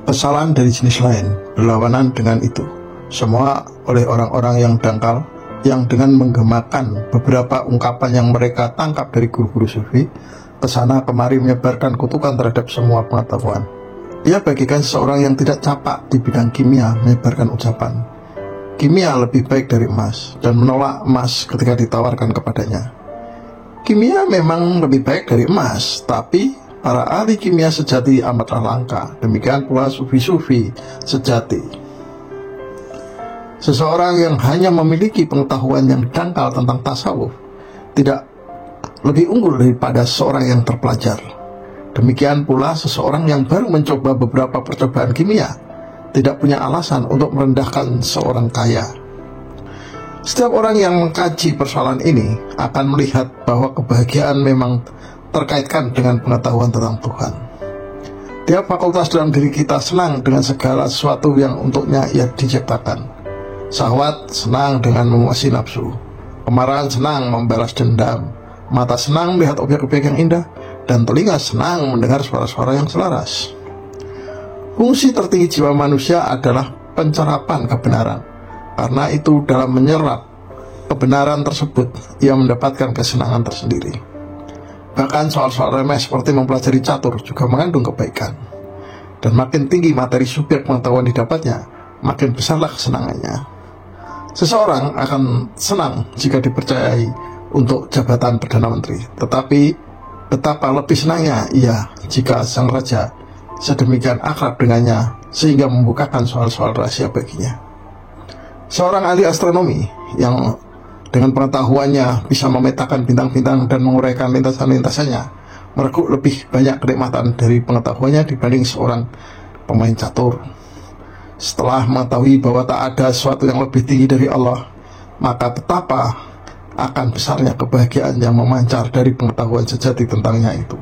Kesalahan dari jenis lain berlawanan dengan itu, semua oleh orang-orang yang dangkal, yang dengan menggemakan beberapa ungkapan yang mereka tangkap dari guru-guru sufi, kesana kemari menyebarkan kutukan terhadap semua pengetahuan. Ia bagikan seorang yang tidak capak di bidang kimia menyebarkan ucapan, kimia lebih baik dari emas, dan menolak emas ketika ditawarkan kepadanya. Kimia memang lebih baik dari emas, tapi para ahli kimia sejati amatlah langka. Demikian pula sufi-sufi sejati. Seseorang yang hanya memiliki pengetahuan yang dangkal tentang tasawuf tidak lebih unggul daripada seorang yang terpelajar. Demikian pula seseorang yang baru mencoba beberapa percobaan kimia tidak punya alasan untuk merendahkan seorang kaya. Setiap orang yang mengkaji persoalan ini akan melihat bahwa kebahagiaan memang terkaitkan dengan pengetahuan tentang Tuhan. Tiap fakultas dalam diri kita senang dengan segala sesuatu yang untuknya ia diciptakan. Syahwat senang dengan memuaskan nafsu, kemarahan senang membalas dendam, mata senang melihat objek-objek yang indah, dan telinga senang mendengar suara-suara yang selaras. Fungsi tertinggi jiwa manusia adalah pencerapan kebenaran. Karena itu dalam menyerap kebenaran tersebut, ia mendapatkan kesenangan tersendiri. Bahkan soal-soal remeh seperti mempelajari catur juga mengandung kebaikan. Dan makin tinggi materi subjek pengetahuan didapatnya, makin besarlah kesenangannya. Seseorang akan senang jika dipercayai untuk jabatan Perdana Menteri, tetapi betapa lebih senangnya ia jika sang raja sedemikian akrab dengannya sehingga membukakan soal-soal rahasia baginya. Seorang ahli astronomi yang dengan pengetahuannya bisa memetakan bintang-bintang dan menguraikan lintasan-lintasannya mereguk lebih banyak kenikmatan dari pengetahuannya dibanding seorang pemain catur. Setelah mengetahui bahwa tak ada sesuatu yang lebih tinggi dari Allah, maka betapa akan besarnya kebahagiaan yang memancar dari pengetahuan sejati tentangnya itu.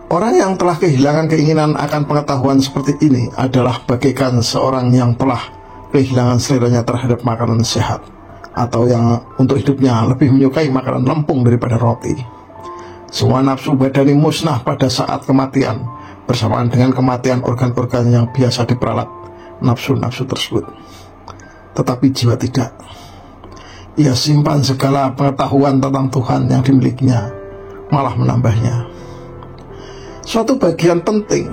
Orang yang telah kehilangan keinginan akan pengetahuan seperti ini adalah bagaikan seorang yang telah kehilangan seleranya terhadap makanan sehat, atau yang untuk hidupnya lebih menyukai makanan lempung daripada roti. Semua nafsu badani musnah pada saat kematian, bersamaan dengan kematian organ-organ yang biasa diperalat nafsu-nafsu tersebut. Tetapi jiwa tidak. Ia simpan segala pengetahuan tentang Tuhan yang dimilikinya, malah menambahnya. Suatu bagian penting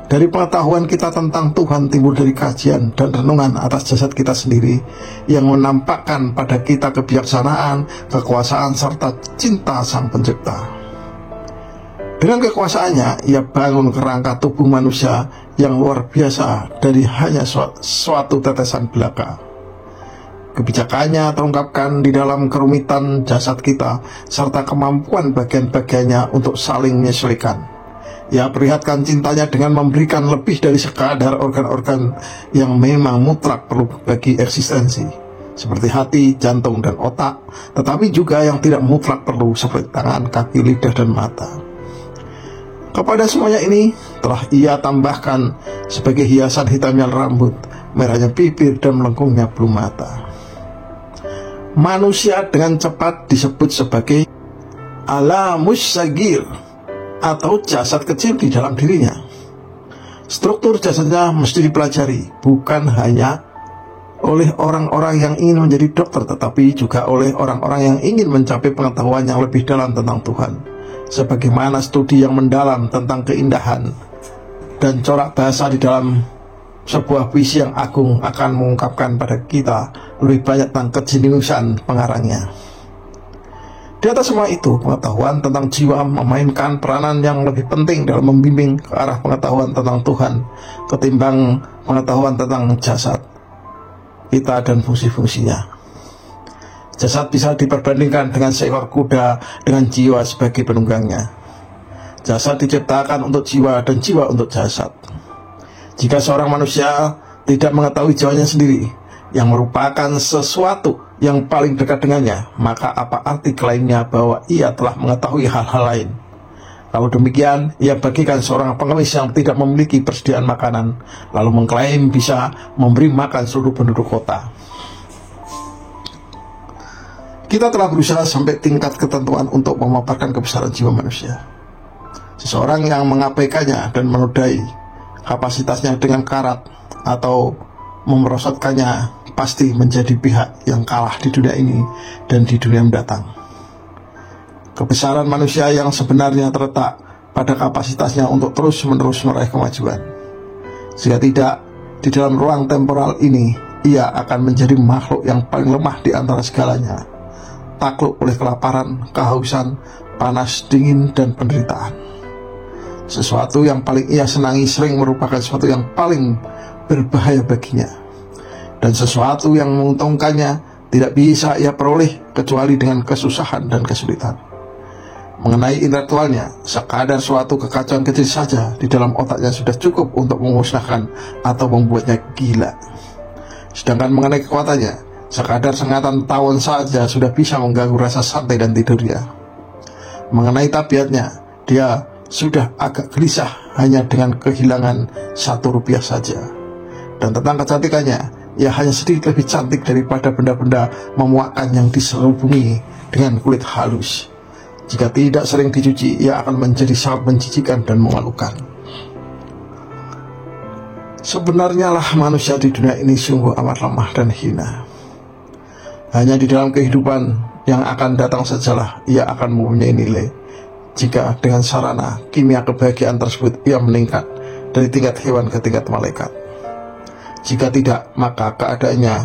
dari pengetahuan kita tentang Tuhan timbul dari kajian dan renungan atas jasad kita sendiri yang menampakkan pada kita kebijaksanaan, kekuasaan, serta cinta Sang Pencipta. Dengan kekuasaannya, ia bangun kerangka tubuh manusia yang luar biasa dari hanya suatu tetesan belaka. Kebijakannya terungkapkan di dalam kerumitan jasad kita serta kemampuan bagian-bagiannya untuk saling menyesuaikan. Ia perlihatkan cintanya dengan memberikan lebih dari sekadar organ-organ yang memang mutlak perlu bagi eksistensi, seperti hati, jantung, dan otak, tetapi juga yang tidak mutlak perlu seperti tangan, kaki, lidah, dan mata. Kepada semuanya ini telah ia tambahkan sebagai hiasan hitamnya rambut, merahnya bibir, dan melengkungnya bulu mata. Manusia dengan cepat disebut sebagai alamus sagir, atau jasad kecil di dalam dirinya. Struktur jasadnya mesti dipelajari, bukan hanya oleh orang-orang yang ingin menjadi dokter, tetapi juga oleh orang-orang yang ingin mencapai pengetahuan yang lebih dalam tentang Tuhan. Sebagaimana studi yang mendalam tentang keindahan dan corak bahasa di dalam sebuah puisi yang agung akan mengungkapkan pada kita lebih banyak tentang kejeniusan pengarangnya. Di atas semua itu, pengetahuan tentang jiwa memainkan peranan yang lebih penting dalam membimbing ke arah pengetahuan tentang Tuhan ketimbang pengetahuan tentang jasad kita dan fungsi-fungsinya. Jasad bisa diperbandingkan dengan seekor kuda dengan jiwa sebagai penunggangnya. Jasad diciptakan untuk jiwa dan jiwa untuk jasad. Jika seorang manusia tidak mengetahui jiwanya sendiri, yang merupakan sesuatu yang paling dekat dengannya, maka apa arti klaimnya bahwa ia telah mengetahui hal-hal lain? Kalau demikian, ia bagikan seorang pengemis yang tidak memiliki persediaan makanan, lalu mengklaim bisa memberi makan seluruh penduduk kota. Kita telah berusaha sampai tingkat ketentuan untuk memaparkan kebesaran jiwa manusia. Seseorang yang mengabaikannya dan menodai kapasitasnya dengan karat atau memerosotkannya pasti menjadi pihak yang kalah di dunia ini dan di dunia mendatang. Kebesaran manusia yang sebenarnya terletak pada kapasitasnya untuk terus-menerus meraih kemajuan. Jika tidak, di dalam ruang temporal ini, ia akan menjadi makhluk yang paling lemah di antara segalanya, takluk oleh kelaparan, kehausan, panas, dingin, dan penderitaan. Sesuatu yang paling ia senangi sering merupakan sesuatu yang paling berbahaya baginya, dan sesuatu yang menguntungkannya tidak bisa ia peroleh kecuali dengan kesusahan dan kesulitan. Mengenai intelektualnya, sekadar suatu kekacauan kecil saja di dalam otaknya sudah cukup untuk memusnahkan atau membuatnya gila. Sedangkan mengenai kekuatannya, sekadar sengatan tawon saja sudah bisa mengganggu rasa santai dan tidurnya. Mengenai tabiatnya, dia sudah agak gelisah hanya dengan kehilangan 1 rupiah saja. Dan tentang kecantikannya, ia hanya sedikit lebih cantik daripada benda-benda memuakkan yang diselubungi dengan kulit halus. Jika tidak sering dicuci, ia akan menjadi sangat menjijikan dan memalukan. Sebenarnya lah manusia di dunia ini sungguh amat lemah dan hina. Hanya di dalam kehidupan yang akan datang sajalah ia akan mempunyai nilai. Jika dengan sarana kimia kebahagiaan tersebut ia meningkat dari tingkat hewan ke tingkat malaikat. Jika tidak, maka keadaannya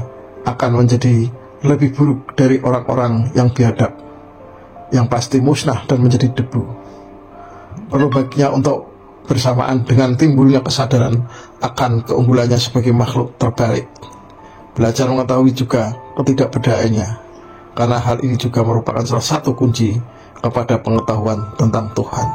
akan menjadi lebih buruk dari orang-orang yang biadab, yang pasti musnah dan menjadi debu. Perlu baginya untuk bersamaan dengan timbulnya kesadaran akan keunggulannya sebagai makhluk terbaik, belajar mengetahui juga ketidakberdayaannya, karena hal ini juga merupakan salah satu kunci kepada pengetahuan tentang Tuhan.